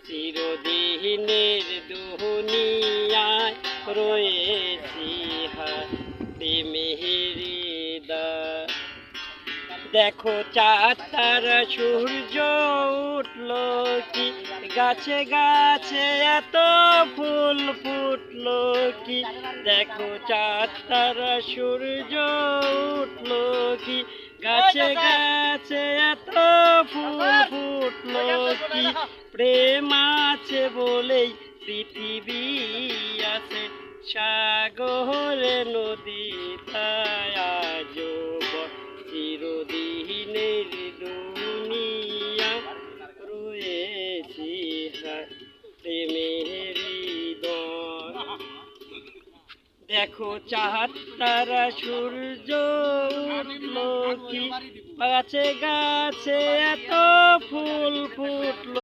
চিরদিনের দুনিয়ায় রয়েছি প্রেমের হৃদয়। দেখো চাঁদ তারা সূর্য উঠলো কি, গাছে গাছে এত ফুল ফুটলো কি। দেখো চাঁদ তারা সূর্য উঠলো কি, গাছে গাছে এত ফুল ফুটলো কি। প্রেম আছে বলেই পৃথিবী আছে, সাগরে নদী তাই আজও চিরদিনের দুনিয়া রয়েছি প্রেমের হৃদয়। দেখো চাঁদ তারা সূর্য উঠলো কি, গাছে গাছে এত ফুল ফুটলো।